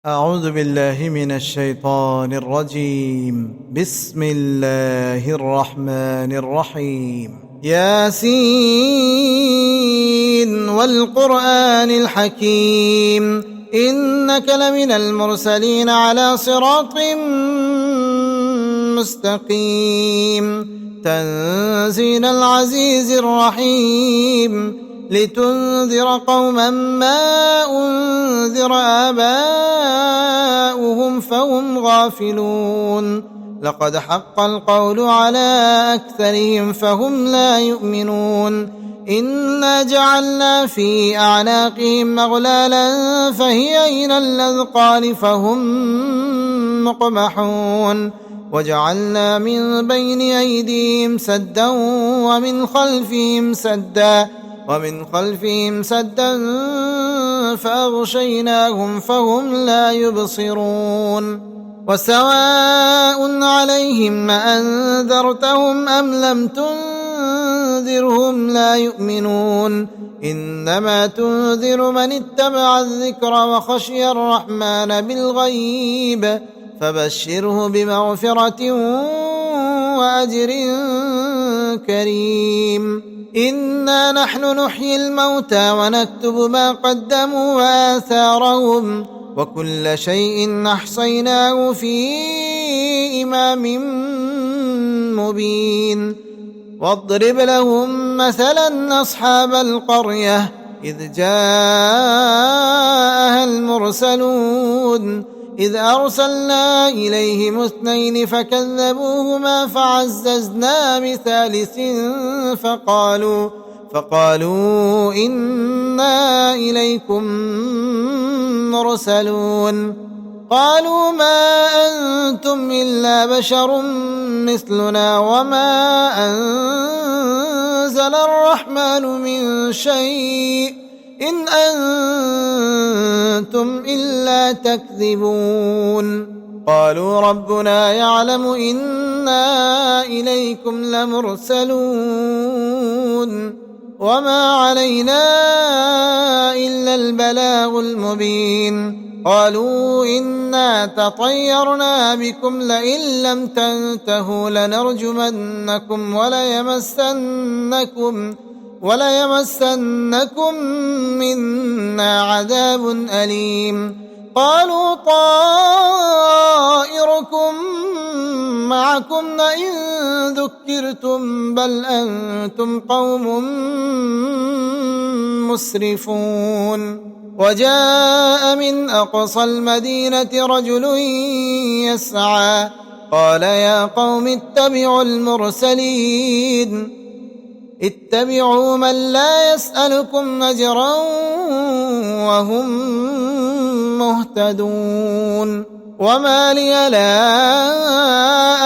أعوذ بالله من الشيطان الرجيم. بسم الله الرحمن الرحيم. ياسين والقرآن الحكيم إنك لمن المرسلين على صراط مستقيم تنزيل العزيز الرحيم لتنذر قوما ما أنذر آباؤهم فهم غافلون لقد حق القول على أكثرهم فهم لا يؤمنون إنا جعلنا في أعناقهم مغلالا فهي إلى الأذقان فهم مقمحون وجعلنا من بين أيديهم سدا ومن خلفهم سدا فأغشيناهم فهم لا يبصرون وسواء عليهم أأنذرتهم أم لم تنذرهم لا يؤمنون إنما تنذر من اتبع الذكر وخشي الرحمن بالغيب فبشره بمغفرة وأجر كريم إنا نحن نحيي الموتى ونكتب ما قدموا وآثارهم وكل شيء أحصيناه في إمام مبين واضرب لهم مثلا أصحاب القرية إذ جاءها المرسلون إذ أرسلنا إليهم 2 فكذبوهما فعززنا بثالث فقالوا إنا إليكم مرسلون قالوا ما أنتم إلا بشر مثلنا وما أنزل الرحمن من شيء إن أنتم إلا تكذبون قالوا ربنا يعلم إنا إليكم لمرسلون وما علينا إلا البلاغ المبين قالوا إنا تطيرنا بكم لئن لم تنتهوا لنرجمنكم وليمسنكم منا عذاب أليم قالوا طائركم معكم لئن ذكرتم بل أنتم قوم مسرفون وجاء من أقصى المدينة رجل يسعى قال يا قوم اتبعوا المرسلين اتبعوا من لا يسألكم أجرا وهم مهتدون وما لي لا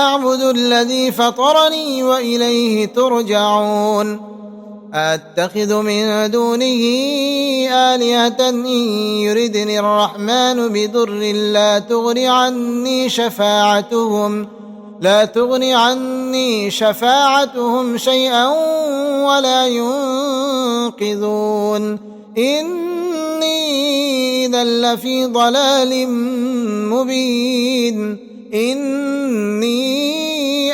أعبد الذي فطرني وإليه ترجعون أتخذ من دونه آلهة إن يردني الرحمن بضر لا تغني عني شفاعتهم شيئا ولا ينقذون إني إذا لفي ضلال مبين إني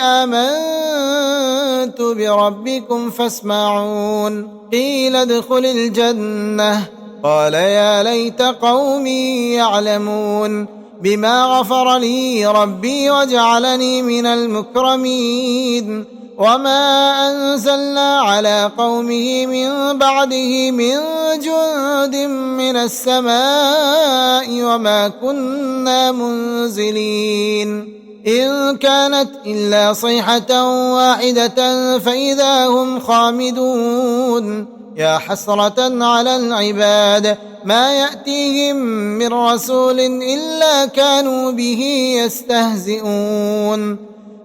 آمنت بربكم فاسمعون قيل ادخل الجنة قال يا ليت قومي يعلمون بما غفر لي ربي وجعلني من المكرمين وما أنزلنا على قومه من بعده من جند من السماء وما كنا منزلين إن كانت إلا صيحة واحدة فإذا هم خامدون يا حسرة على العباد ما يأتيهم من رسول إلا كانوا به يستهزئون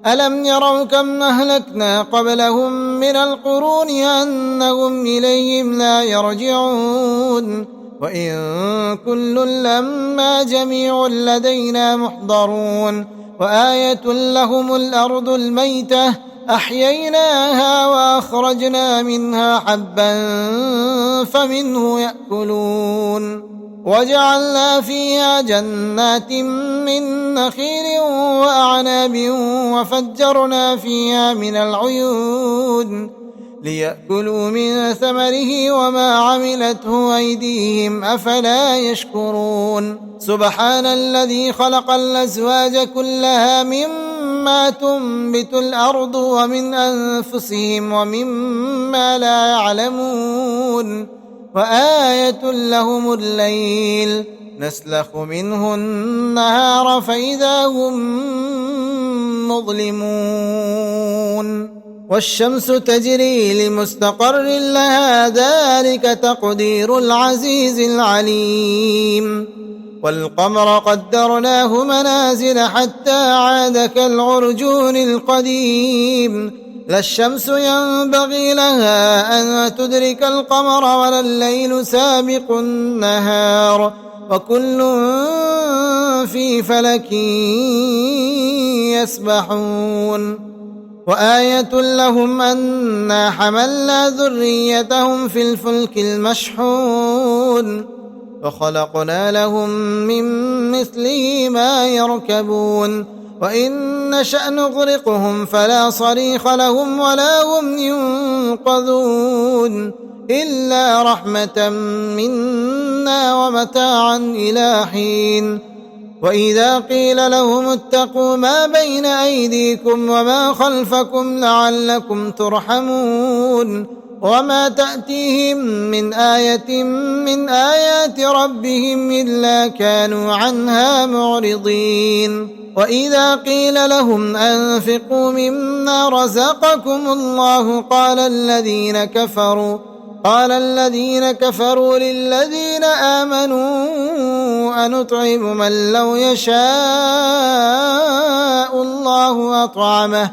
ألم يروا كم أهلكنا قبلهم من القرون أنهم إليهم لا يرجعون وإن كل لما جميع لدينا محضرون وآية لهم الأرض الميتة أحييناها وأخرجنا منها حبا فمنه يأكلون وجعلنا فيها جنات من نخيل وأعناب وفجرنا فيها من العيون ليأكلوا من ثمره وما عملته أيديهم أفلا يشكرون سبحان الذي خلق الأزواج كلها مما تنبت الأرض ومن أنفسهم ومما لا يعلمون وآية لهم الليل نسلخ منه النهار فإذا هم مظلمون والشمس تجري لمستقر لها ذلك تقدير العزيز العليم والقمر قدرناه منازل حتى عاد كالعرجون القديم لا الشمس ينبغي لها أن تدرك القمر ولا الليل سابق النهار وكل في فلك يسبحون وآية لهم أنا حملنا ذريتهم في الفلك المشحون وخلقنا لهم من مثله ما يركبون وإن نشأ نغرقهم فلا صريخ لهم ولا هم ينقذون إلا رحمة منا ومتاعا إلى حين وإذا قيل لهم اتقوا ما بين أيديكم وما خلفكم لعلكم ترحمون وما تأتيهم من آية من آيات ربهم إلا كانوا عنها معرضين وإذا قيل لهم أنفقوا مما رزقكم الله قال الذين كفروا للذين آمنوا أنطعم من لو يشاء الله أطعمه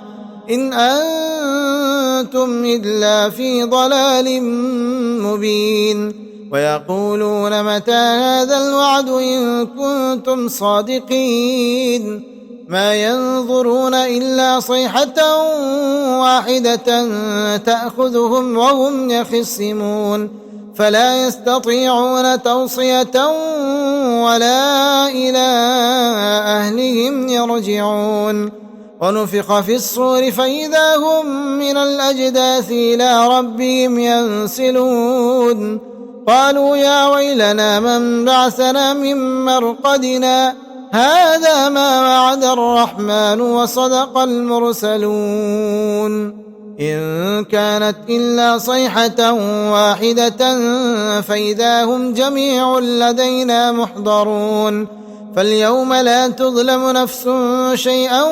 إن أنتم إلا في ضلال مبين ويقولون متى هذا الوعد إن كنتم صادقين ما ينظرون إلا صيحة واحدة تأخذهم وهم يخصمون فلا يستطيعون توصية ولا إلى أهلهم يرجعون ونفخ في الصور فإذا هم من الأجداث إلى ربهم ينسلون قالوا يا ويلنا من بعثنا من مرقدنا هذا ما وعد الرحمن وصدق المرسلون إن كانت إلا صيحة واحدة فإذا هم جميع لدينا محضرون فاليوم لا تظلم نفس شيئا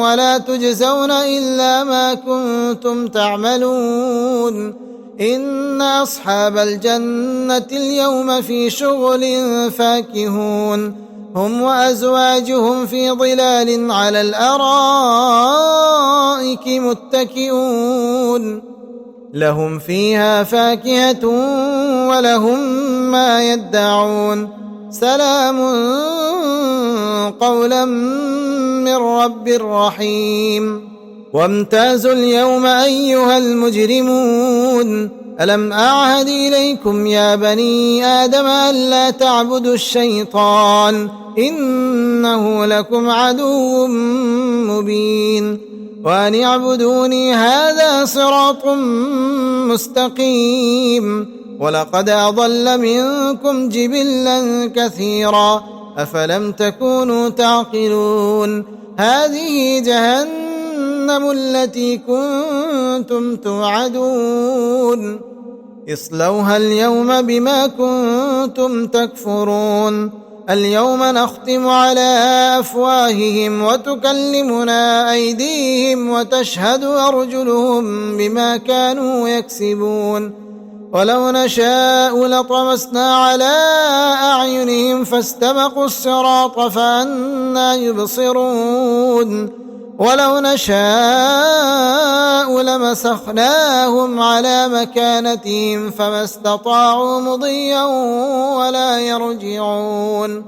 ولا تجزون إلا ما كنتم تعملون إن أصحاب الجنة اليوم في شغل فاكهون هم وأزواجهم في ظلال على الأرائك متكئون لهم فيها فاكهة ولهم ما يدعون سلام قولا من رب رحيم وامتازوا اليوم أيها المجرمون ألم أعهد إليكم يا بني آدم ألا تعبدوا الشيطان إنه لكم عدو مبين وأن اعبدوني هذا صراط مستقيم ولقد أضل منكم جبلا كثيرا أفلم تكونوا تعقلون هذه جهنم التي كنتم توعدون اصلوها اليوم بما كنتم تكفرون اليوم نختم على أفواههم وتكلمنا أيديهم وتشهد أرجلهم بما كانوا يكسبون ولو نشاء لطمسنا على أعينهم فاستبقوا الصراط فأنى يبصرون ولو نشاء لمسخناهم على مكانتهم فما استطاعوا مضيا ولا يرجعون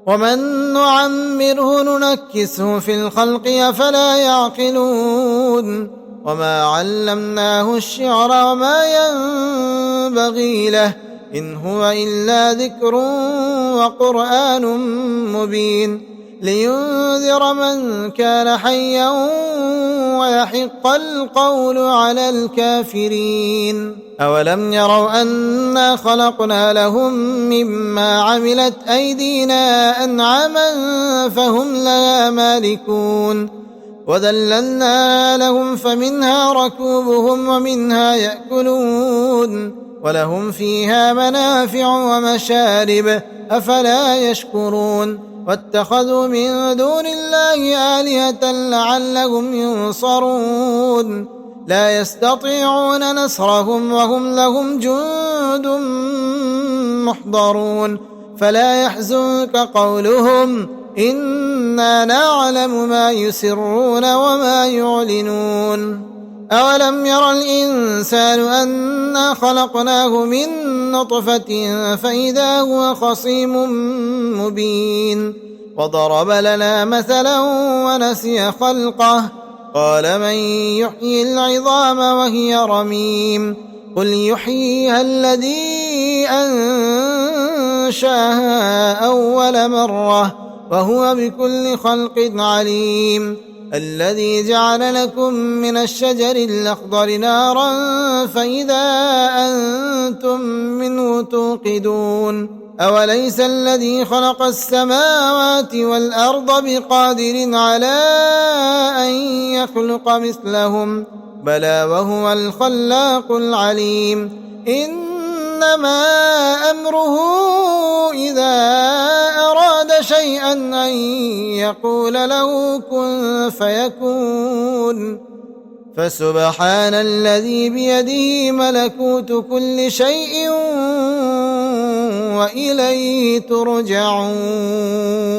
ومن نعمره ننكسه في الخلق أفلا يعقلون وما علمناه الشعر وما ينبغي له إن هو إلا ذكر وقرآن مبين لينذر من كان حيا ويحق القول على الكافرين. أولم يروا أنا خلقنا لهم مما عملت أيدينا أنعاما فهم لها مالكون وذللنا لهم فمنها ركوبهم ومنها يأكلون ولهم فيها منافع ومشارب أفلا يشكرون واتخذوا من دون الله آلهة لعلهم ينصرون لا يستطيعون نصرهم وهم لهم جند محضرون فلا يحزنك قولهم إنا نعلم ما يسرون وما يعلنون. أولم ير الإنسان أنا خلقناه من نطفة فإذا هو خصيم مبين وضرب لنا مثلا ونسي خلقه قال من يحيي العظام وهي رميم قل يحييها الذي أنشاها أول مرة وهو بكل خلق عليم الذي جعل لكم من الشجر الأخضر نارا فإذا أنتم منه توقدون أوليس الذي خلق السماوات والأرض بقادر على أن يخلق مثلهم بلى وهو الخلاق العليم إنما أمره إذا أراد شيئا أن يقول له كن فيكون فسبحان الذي بيده ملكوت كل شيء وإليه ترجعون.